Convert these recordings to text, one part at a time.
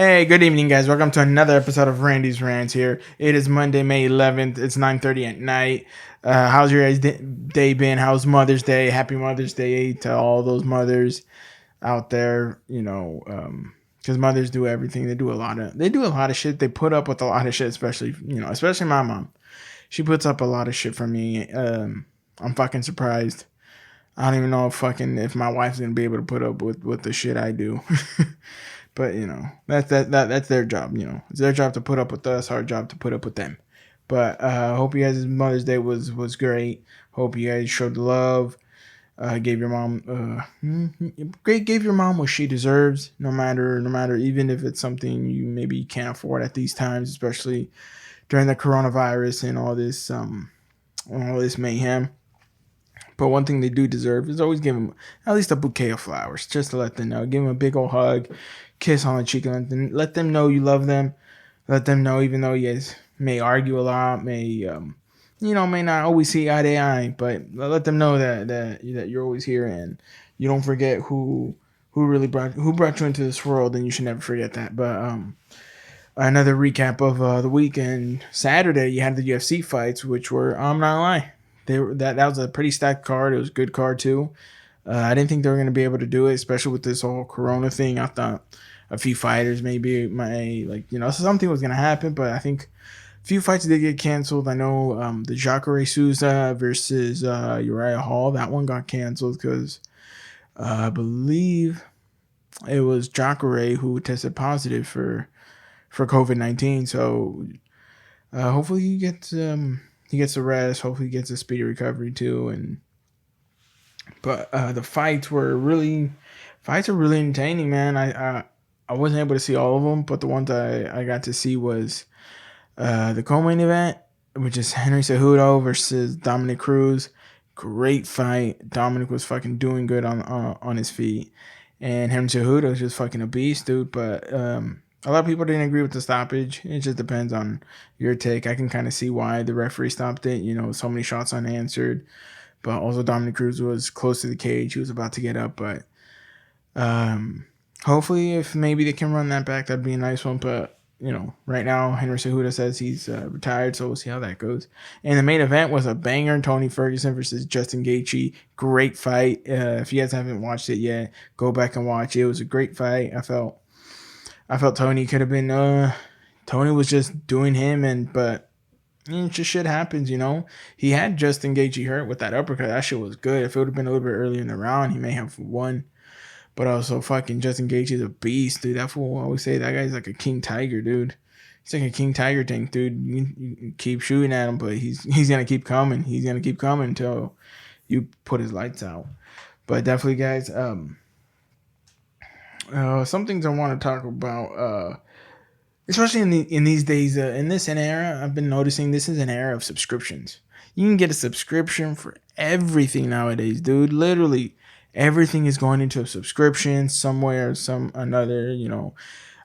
Hey, good evening, guys. Welcome to another episode of Randy's Rants here. It is Monday, May 11th. It's 9:30 at night. How's your guys' day been? How's Mother's Day? Happy Mother's Day to all those mothers out there. Because mothers do everything. They do a lot of shit. They put up with a lot of shit, especially my mom. She puts up a lot of shit for me. I'm fucking surprised. I don't even know if my wife's gonna be able to put up with the shit I do. But that's their job. It's their job to put up with us. Our job to put up with them. But hope you guys' Mother's Day was great. Hope you guys showed love. Gave your mom gave your mom what she deserves. No matter, even if it's something you maybe can't afford at these times, especially during the coronavirus and all this mayhem. But one thing they do deserve is always give them at least a bouquet of flowers, just to let them know. Give them a big old hug, kiss on the cheek, and let them know you love them. Let them know, even though you guys may argue a lot, may not always see eye to eye, but let them know that you're always here and you don't forget who brought you into this world, and you should never forget that. But another recap of the weekend. Saturday, you had the UFC fights, which were, I'm not gonna lie, that was a pretty stacked card. It was a good card too. I didn't think they were going to be able to do it, especially with this whole Corona thing. I thought a few fighters maybe something was going to happen, but I think a few fights did get canceled. I know the Jacare Souza versus Uriah Hall, that one got canceled because I believe it was Jacare who tested positive for COVID-19. So hopefully he gets the rest. Hopefully he gets a speedy recovery too. But the fights were really entertaining, man. I wasn't able to see all of them, but the ones I got to see was the co-main event, which is Henry Cejudo versus Dominic Cruz. Great fight. Dominic was fucking doing good on his feet, and Henry Cejudo is just fucking a beast, dude. But a lot of people didn't agree with the stoppage. It just depends on your take. I can kind of see why the referee stopped it. So many shots unanswered. But also Dominic Cruz was close to the cage. He was about to get up. But hopefully if maybe they can run that back, that'd be a nice one. But, right now Henry Cejudo says he's retired. So we'll see how that goes. And the main event was a banger. Tony Ferguson versus Justin Gaethje. Great fight. If you guys haven't watched it yet, go back and watch it. It was a great fight. I felt Tony could have been Tony was just doing him, but just shit happens. He had Justin Gaethje hurt with that uppercut. That shit was good. If it would have been a little bit earlier in the round, he may have won. But also fucking Justin Gaethje is a beast, dude. That fool, I always say that guy's like a king tiger, dude. He's like a king tiger tank, dude. You keep shooting at him, but he's gonna keep coming. He's gonna keep coming until you put his lights out. But definitely, guys, some things I want to talk about, especially in these days, in this an era. I've been noticing this is an era of subscriptions. You can get a subscription for everything nowadays, dude. Literally, everything is going into a subscription somewhere, some another.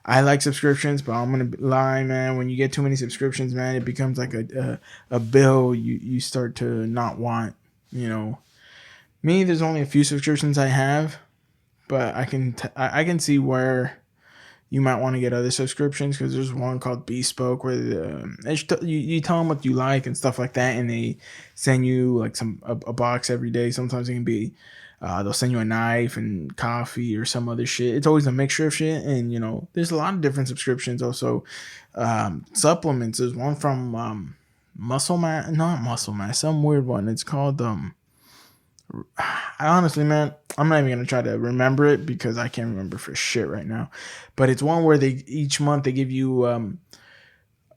I like subscriptions, but I'm gonna lie, man. When you get too many subscriptions, man, it becomes like a bill you start to not want. Me, there's only a few subscriptions I have. But I can see where you might want to get other subscriptions, because there's one called Bespoke where you tell them what you like and stuff like that, and they send you like a box every day. Sometimes it can be they'll send you a knife and coffee or some other shit. It's always a mixture of shit, and there's a lot of different subscriptions. Also, supplements. There's one from Muscle Mass, not Muscle Mass, some weird one. It's called honestly, man, I'm not even gonna try to remember it because I can't remember for shit right now. But it's one where each month they give you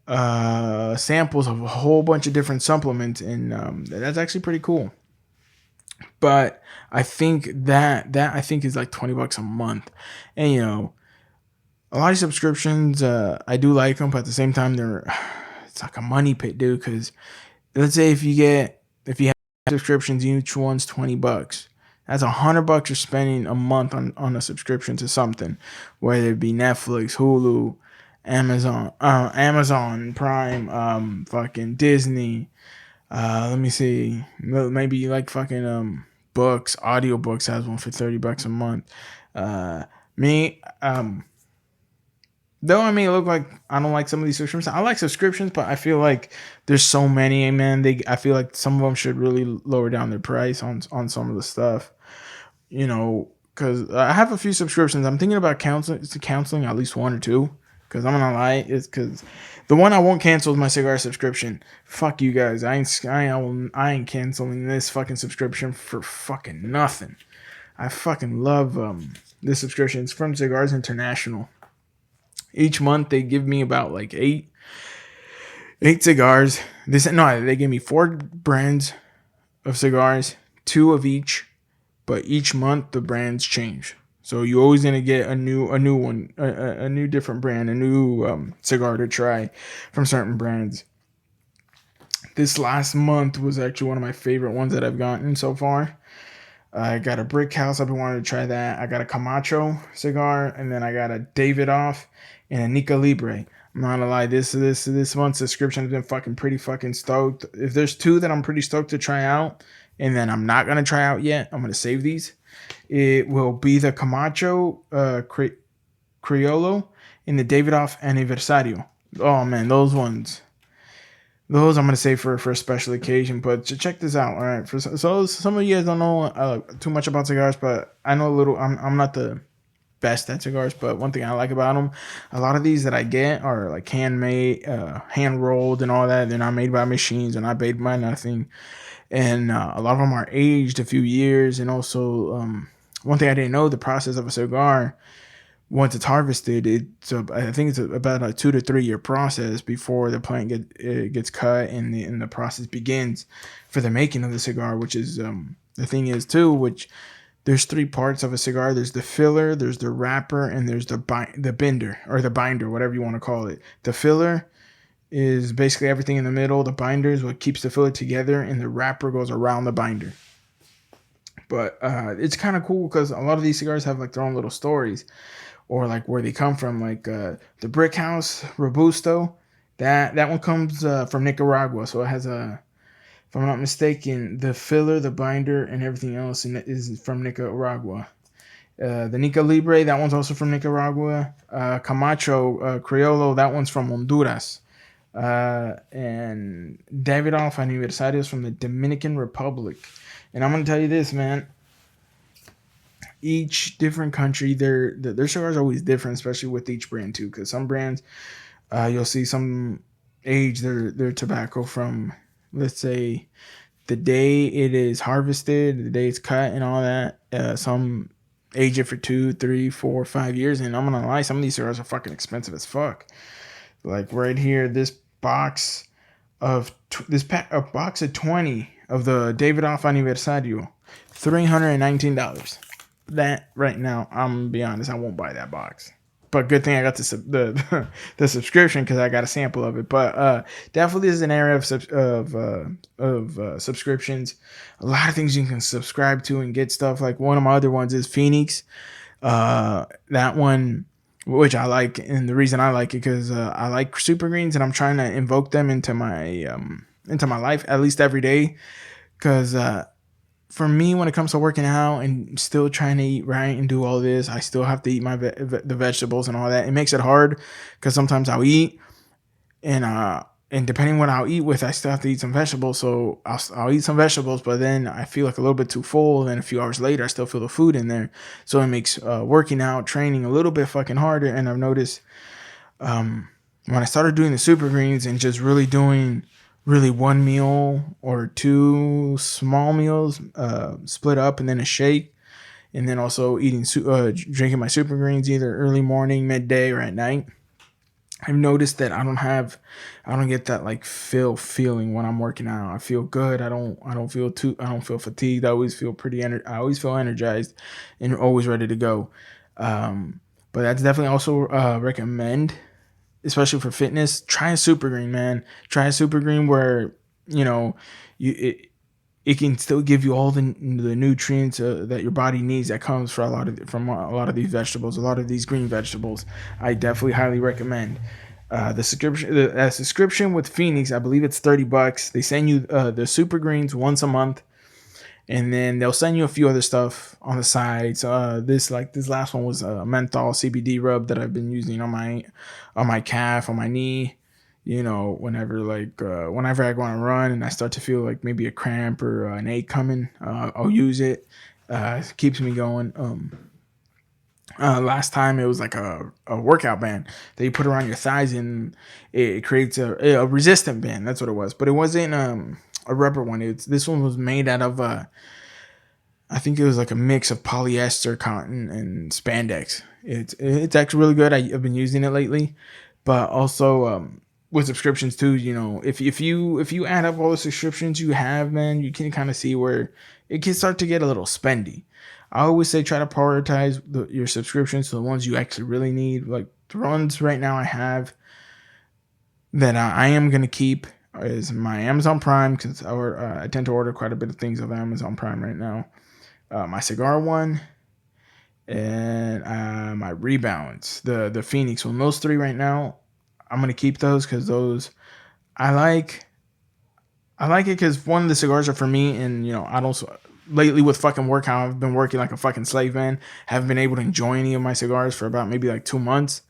samples of a whole bunch of different supplements, and that's actually pretty cool. But I think that is like $20 a month, and a lot of subscriptions I do like them, but at the same time it's like a money pit, dude. Because let's say if you have subscriptions, each one's $20. That's $100 you're spending a month on a subscription to something, whether it be Netflix, Hulu, Amazon Prime, fucking Disney. Let me see, maybe you like fucking books. Audiobooks has one for $30 a month. Me, Though I may look like I don't like some of these subscriptions. I like subscriptions, but I feel like there's so many, man. I feel like some of them should really lower down their price on some of the stuff. Because I have a few subscriptions. I'm thinking about canceling at least one or two. Because I'm gonna lie, it's because the one I won't cancel is my cigar subscription. Fuck you guys. I ain't canceling this fucking subscription for fucking nothing. I fucking love this subscription. It's from Cigars International. Each month they give me about like eight cigars. They give me 4 brands of cigars, 2 of each, but each month the brands change. So you're always gonna get a new one, a new different brand, a new cigar to try from certain brands. This last month was actually one of my favorite ones that I've gotten so far. I got a Brick House. I've been wanting to try that. I got a Camacho cigar, and then I got a Davidoff and a Nica Libre. I'm not gonna lie, this month's subscription has been pretty fucking stoked. If there's 2 that I'm pretty stoked to try out, and then I'm not gonna try out yet, I'm gonna save these. It will be the Camacho Criollo and the Davidoff Aniversario. Oh man, those I'm gonna save for a special occasion. But check this out, all right? So some of you guys don't know too much about cigars, but I know a little. I'm not the best at cigars, but one thing I like about them, a lot of these that I get are like handmade, hand rolled, and all that. They're not made by machines, and not made by nothing. And a lot of them are aged a few years. And also, one thing I didn't know, the process of a cigar, once it's harvested, I think it's about a 2 to 3 year process before the plant gets cut and the process begins for the making of the cigar. Which is the thing is too, which there's 3 parts of a cigar. There's the filler, there's the wrapper, and there's the binder or the binder, whatever you want to call it. The filler is basically everything in the middle. The binder is what keeps the filler together, and the wrapper goes around the binder. But it's kind of cool because a lot of these cigars have like their own little stories, or like where they come from. Like the Brick House Robusto, that one comes from Nicaragua. So it has if I'm not mistaken, the filler, the binder, and everything else is from Nicaragua. The Nica Libre, that one's also from Nicaragua. Camacho Criollo, that one's from Honduras. And Davidoff Aniversario is from the Dominican Republic. And I'm gonna tell you this, man. Each different country, their cigars are always different, especially with each brand too. Because some brands, you'll see some age their tobacco from, let's say, the day it is harvested, the day it's cut, and all that. Some age it for 2, 3, 4, 5 years. And I'm gonna lie, some of these cigars are fucking expensive as fuck. Like right here, this box of a box of 20 of the Davidoff Aniversario, $319. That right now, I'm gonna be honest, I won't buy that box. But good thing I got the subscription because I got a sample of it. But definitely is an area of subscriptions. A lot of things you can subscribe to and get stuff. Like one of my other ones is Phoenix. That one, which I like, and the reason I like it because I like super greens, and I'm trying to invoke them into my life at least every day. Because for me, when it comes to working out and still trying to eat right and do all this, I still have to eat the vegetables and all that. It makes it hard because sometimes I'll eat and depending what I'll eat with, I still have to eat some vegetables. So I'll eat some vegetables, but then I feel like a little bit too full. And then a few hours later, I still feel the food in there. So it makes working out, training a little bit fucking harder. And I've noticed when I started doing the super greens and just really doing one meal or 2 small meals split up and then a shake, and then also drinking my super greens either early morning, midday, or at night, I've noticed that I don't get that like feeling when I'm working out. I feel good. I don't feel fatigued. I always feel I always feel energized and always ready to go. But that's definitely also recommend, especially for fitness. Try a super green, man. Try a super green where it can still give you all the nutrients that your body needs that comes from a lot of these vegetables, a lot of these green vegetables. I definitely highly recommend the subscription with Phoenix. I believe it's $30. They send you the super greens once a month, and then they'll send you a few other stuff on the side. So this last one was a menthol CBD rub that I've been using on my calf, on my knee. Whenever I go on a run and I start to feel like maybe a cramp or an ache coming, I'll use it. It keeps me going. Last time it was like a workout band that you put around your thighs, and it creates a resistant band. That's what it was, but it wasn't a rubber one. This one was made out of I think it was like a mix of polyester, cotton, and spandex. It's actually really good. I've been using it lately, but also with subscriptions too. If you add up all the subscriptions you have, man, you can kind of see where it can start to get a little spendy. I always say try to prioritize your subscriptions to the ones you actually really need. Like the ones right now I have that I am gonna keep is my Amazon Prime, because I tend to order quite a bit of things of Amazon Prime right now. My cigar one, and my Rebounds, the Phoenix one. Those three right now, I'm gonna keep those because those I like. I like it because one of the cigars are for me, and I don't. Lately with fucking work, how I've been working like a fucking slave man, haven't been able to enjoy any of my cigars for about maybe like 2 months.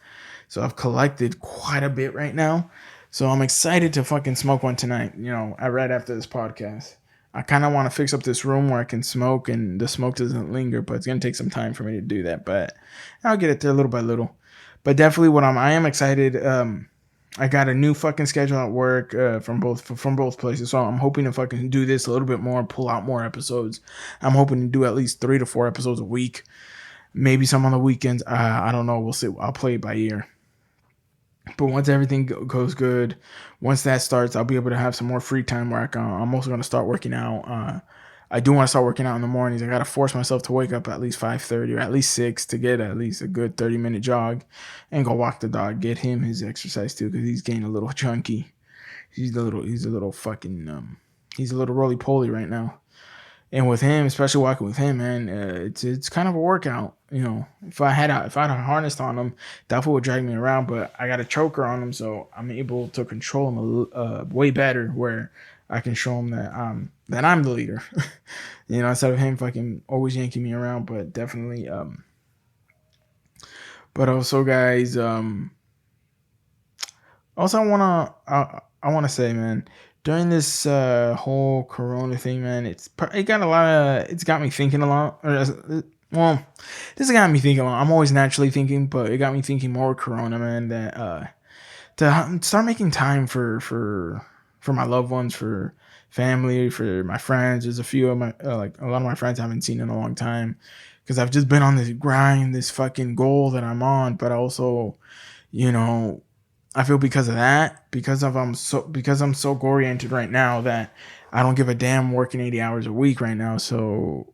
So I've collected quite a bit right now. So I'm excited to fucking smoke one tonight. Right after this podcast. I kind of want to fix up this room where I can smoke and the smoke doesn't linger, but it's gonna take some time for me to do that. But I'll get it there little by little. But definitely, I am excited. I got a new fucking schedule at work from both places, so I'm hoping to fucking do this a little bit more, pull out more episodes. I'm hoping to do at least 3 to 4 episodes a week, maybe some on the weekends. I don't know. We'll see. I'll play it by ear. But once everything goes good, once that starts, I'll be able to have some more free time where I'm also going to start working out. I do want to start working out in the mornings. I got to force myself to wake up at least 5:30 or at least 6 to get at least a good 30-minute jog and go walk the dog, get him his exercise too, because he's getting a little chunky. He's a little fucking, he's a little roly-poly right now. And with him, especially walking with him, man, it's kind of a workout. If I had a harness on him, that fool would drag me around. But I got a choker on him, so I'm able to control him way better. Where I can show him that I'm the leader. Instead of him fucking always yanking me around. But definitely, but also, guys, also I wanna say, man, during this whole Corona thing, man, it's got me thinking a lot. Well, this has got me thinking a lot. I'm always naturally thinking, but it got me thinking more with Corona, man. That to start making time for my loved ones, for family, for my friends. There's a few of my like a lot of my friends I haven't seen in a long time because I've just been on this grind, this fucking goal that I'm on. But also, I feel because of that, because I'm so oriented right now that I don't give a damn working 80 hours a week right now. So,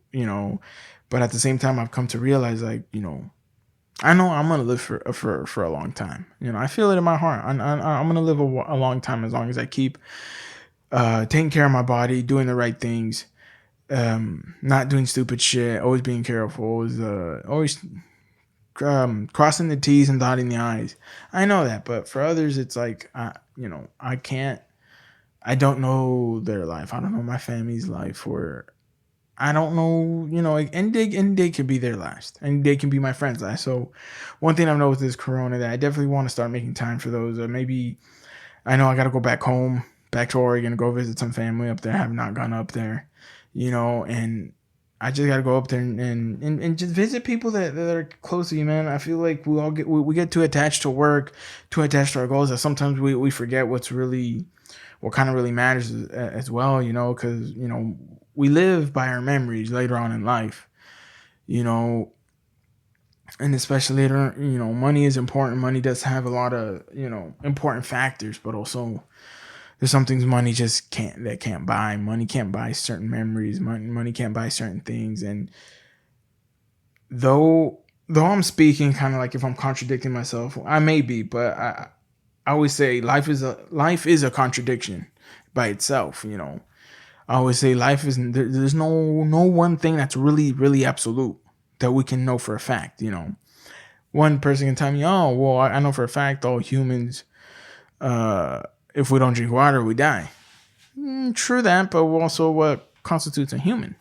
but at the same time, I've come to realize, like, I know I'm gonna live for a long time. I feel it in my heart. I'm gonna live a long time as long as I keep taking care of my body, doing the right things, not doing stupid shit, always being careful, always crossing the T's and dotting the I's. I know that, but for others, it's like, I can't. I don't know their life. I don't know my family's life, or I don't know, and they could be their last, and they can be my friend's last. So one thing I've noticed with this Corona that I definitely want to start making time for those. Or maybe I know I got to go back home, back to Oregon, go visit some family up there. I have not gone up there, and I just got to go up there and just visit people that are close to you, man. I feel like we get too attached to work, too attached to our goals, that sometimes we forget what kind of really matters as well, because, we live by our memories later on in life, and especially later, money is important. Money does have a lot of, important factors, but also there's some things money just can't buy. Money can't buy certain memories. Money can't buy certain things. And though I'm speaking kind of like if I'm contradicting myself, I may be, but I always say life is a contradiction by itself. I always say life is there's no one thing that's really, really absolute that we can know for a fact. One person can tell me, oh, well, I know for a fact all humans, if we don't drink water, we die. True that, but also what constitutes a human?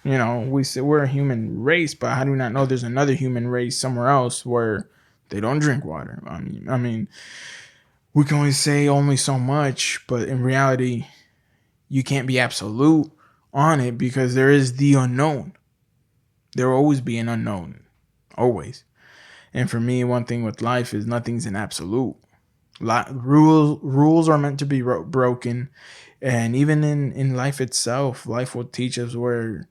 You know, we say we're a human race, but how do we not know there's another human race somewhere else where they don't drink water? I mean, we can only say only so much, but in reality, you can't be absolute on it because there is the unknown. There will always be an unknown, always. And for me, one thing with life is nothing's an absolute. Rules are meant to be broken, and even in life itself, life will teach us where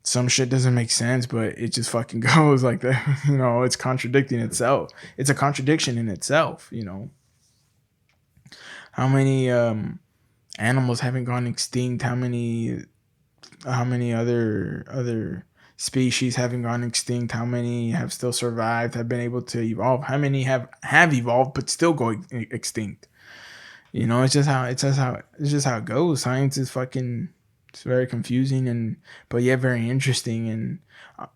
some shit doesn't make sense, but it just fucking goes like that. You know, it's contradicting itself. It's a contradiction in itself. You know, how many animals haven't gone extinct? How many other species haven't gone extinct? How many have still survived, have been able to evolve? How many have evolved but still go extinct? You know, it's just how it goes. Science is fucking, it's very confusing and but yet very interesting. And I'm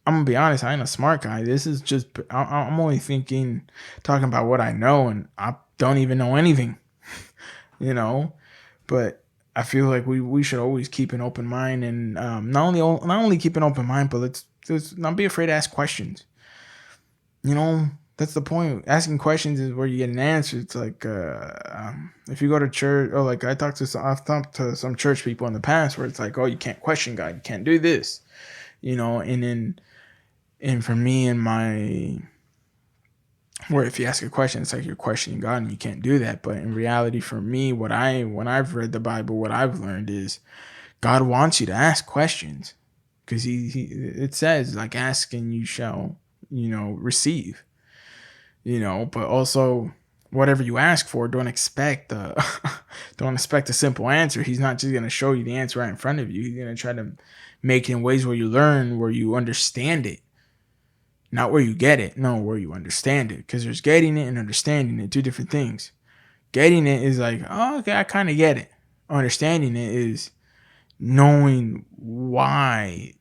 gonna be honest, I ain't a smart guy. This is just I'm only talking about what I know, and I don't even know anything. You know, but I feel like we should always keep an open mind, and not only keep an open mind, but let's not be afraid to ask questions. You know, that's the point. Asking questions is where you get an answer. It's like if you go to church, or like I've talked to some church people in the past where it's like, oh, you can't question God, you can't do this, you know, and for me and my, where if you ask a question, it's like you're questioning God and you can't do that. But in reality, for me, when I've read the Bible, what I've learned is God wants you to ask questions because it says like ask and you shall, you know, receive, you know, but also whatever you ask for, don't expect don't expect a simple answer. He's not just going to show you the answer right in front of you. He's going to try to make it in ways where you learn, where you understand it. Not where you get it, no, where you understand it. Because there's getting it and understanding it, two different things. Getting it is like, oh, okay, I kind of get it. Understanding it is knowing why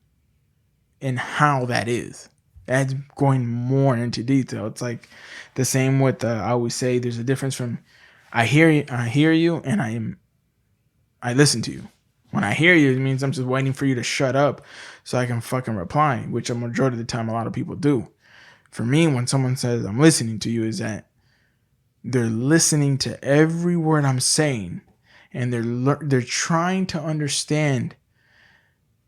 and how that is. That's going more into detail. It's like the same with I always say there's a difference from I hear you, and I listen to you. When I hear you, it means I'm just waiting for you to shut up so I can fucking reply, which a majority of the time a lot of people do. For me, when someone says I'm listening to you, is that they're listening to every word I'm saying, and they're trying to understand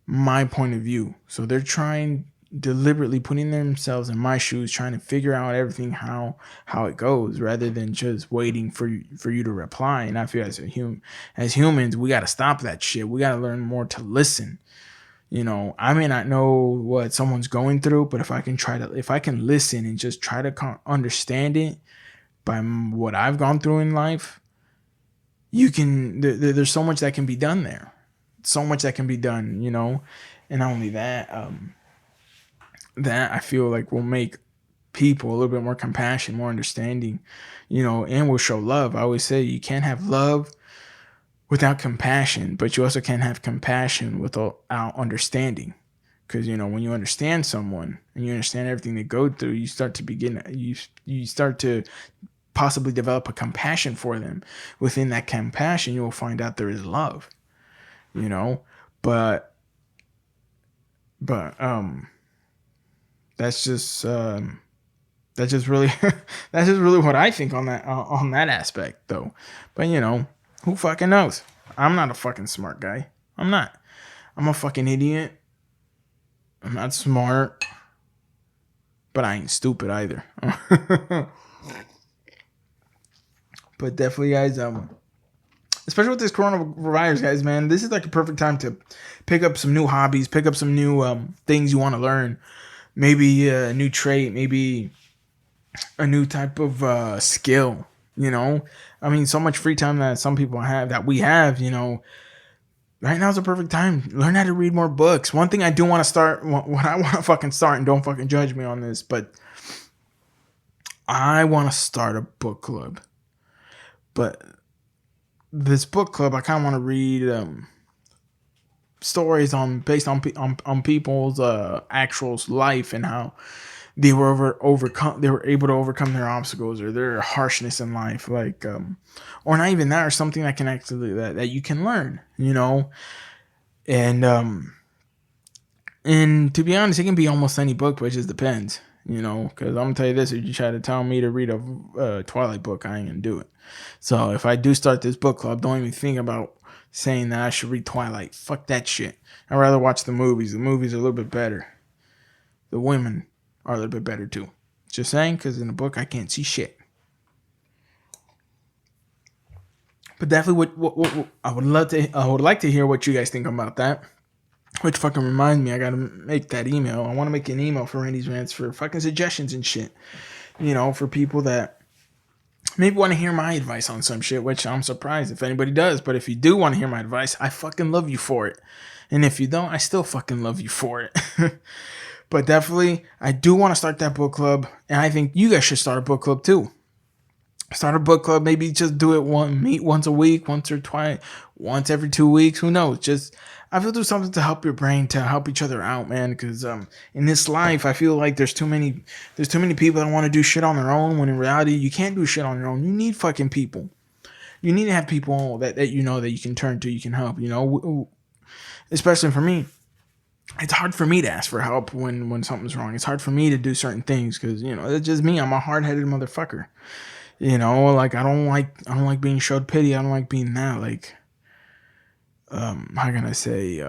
my point of view. So they're trying, deliberately putting themselves in my shoes, trying to figure out everything how it goes, rather than just waiting for you to reply. And I feel as humans, we got to stop that shit. We got to learn more to listen. You know, I may not know what someone's going through, but if I can listen and just try to understand it by what I've gone through in life, there's so much that can be done there. So much that can be done, you know. And not only that, that I feel like will make people a little bit more compassionate, more understanding, you know, and will show love. I always say you can't have love without compassion, but you also can't have compassion without understanding. Because, you know, when you understand someone and you understand everything they go through, you start to possibly develop a compassion for them. Within that compassion, you will find out there is love, you know, but that's just really that's just really what I think on that aspect, though. But you know, who fucking knows? I'm not a fucking smart guy. I'm not. I'm a fucking idiot. I'm not smart, but I ain't stupid either. But definitely, guys, especially with this coronavirus, guys, man, this is like a perfect time to pick up some new hobbies, pick up some new things you want to learn. Maybe a new trait, maybe a new type of skill, you know? I mean, so much free time that some people have, that we have, you know, right now is a perfect time. Learn how to read more books. One thing I do want to start, what I want to fucking start, and don't fucking judge me on this, but I want to start a book club. But this book club, I kind of want to read stories based on people's actual life and how they were able to overcome their obstacles or their harshness in life, like or not even that, or something that can actually that you can learn, you know. And And to be honest, it can be almost any book, but it just depends, because I'm going to tell you this. If you try to tell me to read a Twilight book, I ain't going to do it. So if I do start this book club, don't even think about saying that I should read Twilight. Fuck that shit. I'd rather watch the movies. The movies are a little bit better. The women are a little bit better too. Just saying, because in the book, I can't see shit. But definitely, what I would like to hear what you guys think about that. Which fucking reminds me, I gotta make that email. I want to make an email for Randy's Rants for fucking suggestions and shit. For people that maybe want to hear my advice on some shit, which I'm surprised if anybody does. But if you do want to hear my advice, I fucking love you for it. And if you don't, I still fucking love you for it. But definitely, I do want to start that book club. And I think you guys should start a book club too. Start a book club. Maybe just do it meet once a week, once or twice, once every 2 weeks. Who knows? Just I feel do something to help your brain, to help each other out, man. Because in this life, I feel like there's too many people that want to do shit on their own. When in reality, you can't do shit on your own. You need fucking people. You need to have people that that you can turn to, you can help. Especially for me. It's hard for me to ask for help when something's wrong. It's hard for me to do certain things because it's just me. I'm a hard-headed motherfucker. Like I don't like being showed pity. I don't like being that. Like, how can I say?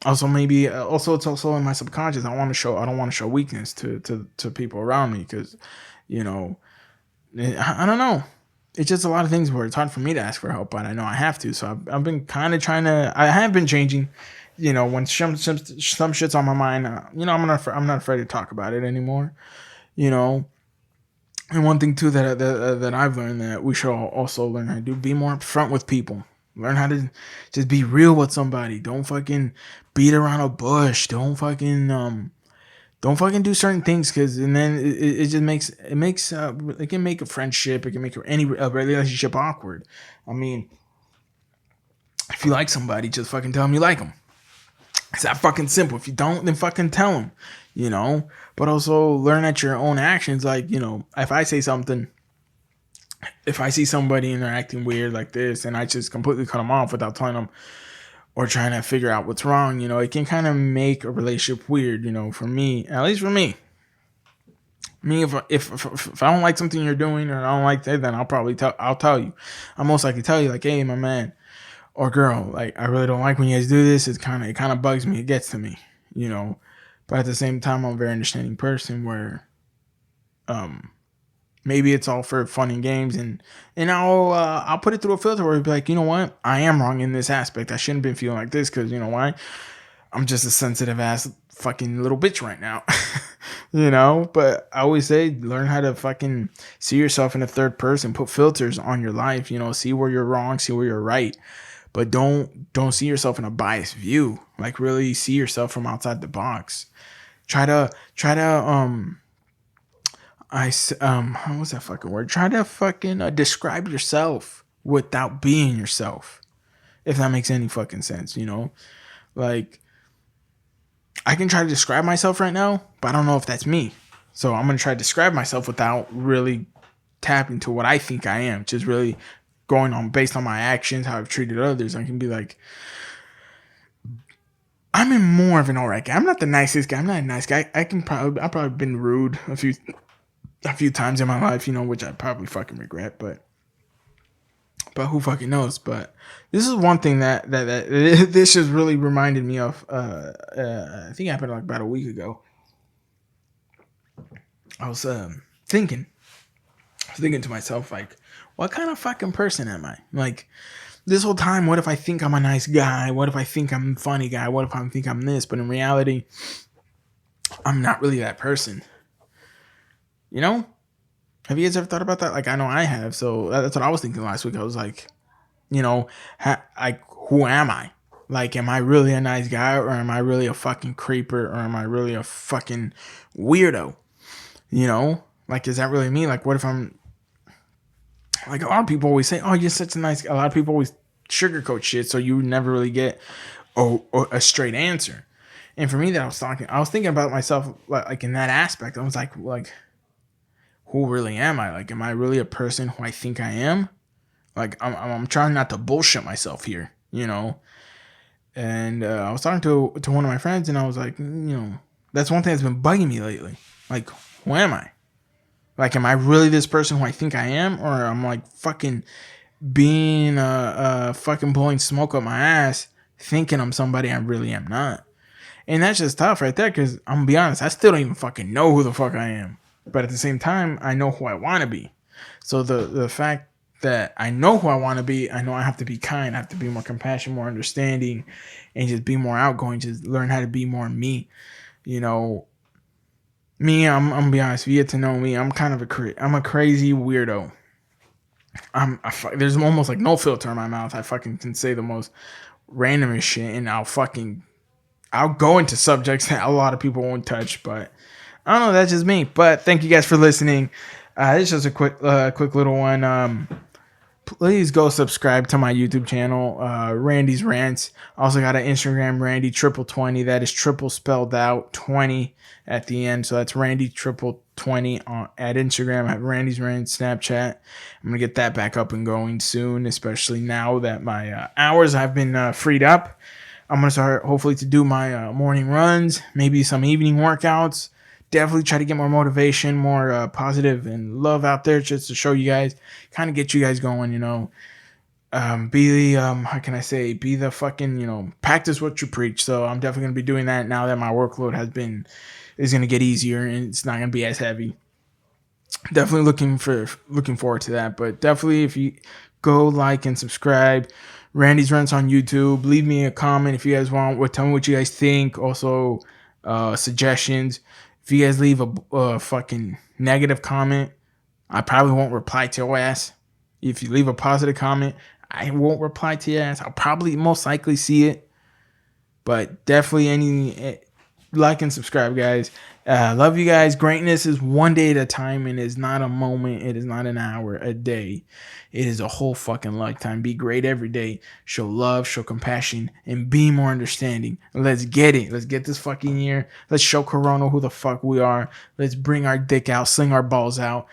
Also, it's also in my subconscious. I don't want to show weakness to people around me because, I don't know. It's just a lot of things where it's hard for me to ask for help, but I know I have to. So I've been kind of I have been changing. When some shit's on my mind, I'm not afraid to talk about it anymore. And one thing too that I've learned that we should also learn how to do, be more upfront with people. Learn how to just be real with somebody. Don't fucking beat around a bush. Don't fucking do certain things and then it just makes it can make a friendship. It can make any relationship awkward. I mean, if you like somebody, just fucking tell them you like them. It's that fucking simple. If you don't, then fucking tell them, But also learn at your own actions. Like, if I say something, if I see somebody and they're acting weird like this, and I just completely cut them off without telling them or trying to figure out what's wrong, it can kind of make a relationship weird, for me, at least for me. If I don't like something you're doing or I don't like that, then I'll tell you. I'll most likely tell you like, hey, my man or girl, like, I really don't like when you guys do this. It kind of bugs me. It gets to me, But at the same time, I'm a very understanding person where, maybe it's all for fun and games, and I'll put it through a filter where it'll be like, you know what, I am wrong in this aspect. I shouldn't have been feeling like this because you know why? I'm just a sensitive ass fucking little bitch right now, But I always say, learn how to fucking see yourself in a third person. Put filters on your life. See where you're wrong, see where you're right. But don't see yourself in a biased view. Like, really see yourself from outside the box. Try to how was that fucking word? Try to fucking describe yourself without being yourself. If that makes any fucking sense, Like, I can try to describe myself right now, but I don't know if that's me. So I'm gonna try to describe myself without really tapping to what I think I am. Just really going on based on my actions, how I've treated others. I can be like, I'm in more of an alright guy. I'm not the nicest guy. I'm not a nice guy. I've probably been rude a few times in my life, which I probably fucking regret, but who fucking knows? But this is one thing that this just really reminded me of. I think it happened like about a week ago. I was thinking to myself, like, what kind of fucking person am I? Like, this whole time, what if I think I'm a nice guy? What if I think I'm a funny guy? What if I think I'm this? But in reality, I'm not really that person. Have you guys ever thought about that? Like, I know I have. So that's what I was thinking last week. I was like, who am I? Like, am I really a nice guy, or am I really a fucking creeper, or am I really a fucking weirdo? Like, is that really me? Like, what if I'm like, a lot of people always say, oh, you're such a nice guy. A lot of people always sugarcoat shit, so you never really get a straight answer. And for me, I was thinking about myself like in that aspect. I was like, who really am I? Like, am I really a person who I think I am? Like, I'm trying not to bullshit myself here, And I was talking to one of my friends, and I was like, that's one thing that's been bugging me lately. Like, who am I? Like, am I really this person who I think I am, or I'm like fucking being fucking blowing smoke up my ass, thinking I'm somebody I really am not? And that's just tough right there, because I'm gonna be honest, I still don't even fucking know who the fuck I am. But at the same time, I know who I want to be. So the fact that I know who I want to be, I know I have to be kind, I have to be more compassionate, more understanding, and just be more outgoing, just learn how to be more me. You know, me, I'm gonna be honest, if you get to know me, I'm kind of I'm a crazy weirdo. There's almost like no filter in my mouth. I fucking can say the most randomest shit, and I'll go into subjects that a lot of people won't touch, but I don't know. That's just me. But thank you guys for listening. It's just a quick little one. Please go subscribe to my YouTube channel, Randy's Rants. Also got an Instagram, Randy triple 20. That is triple spelled out 20 at the end. So that's Randy triple 20 at Instagram. I have Randy's Rants Snapchat. I'm gonna get that back up and going soon, especially now that my hours have been freed up. I'm going to start hopefully to do my morning runs, maybe some evening workouts. Definitely try to get more motivation, more positive and love out there just to show you guys, kind of get you guys going, be the, how can I say, be the fucking, practice what you preach. So I'm definitely going to be doing that now that my workload is going to get easier and it's not going to be as heavy. Definitely looking forward to that, but definitely if you go like and subscribe, Randy's Rants on YouTube. Leave me a comment if you guys want. Tell me what you guys think. Also, suggestions. If you guys leave a fucking negative comment, I probably won't reply to your ass. If you leave a positive comment, I won't reply to your ass. I'll probably most likely see it. But definitely like and subscribe, guys. Love you guys. Greatness is one day at a time, and is not a moment. It is not an hour, a day. It is a whole fucking lifetime. Be great every day. Show love, show compassion, and be more understanding. Let's get it. Let's get this fucking year. Let's show Corona who the fuck we are. Let's bring our dick out, sling our balls out,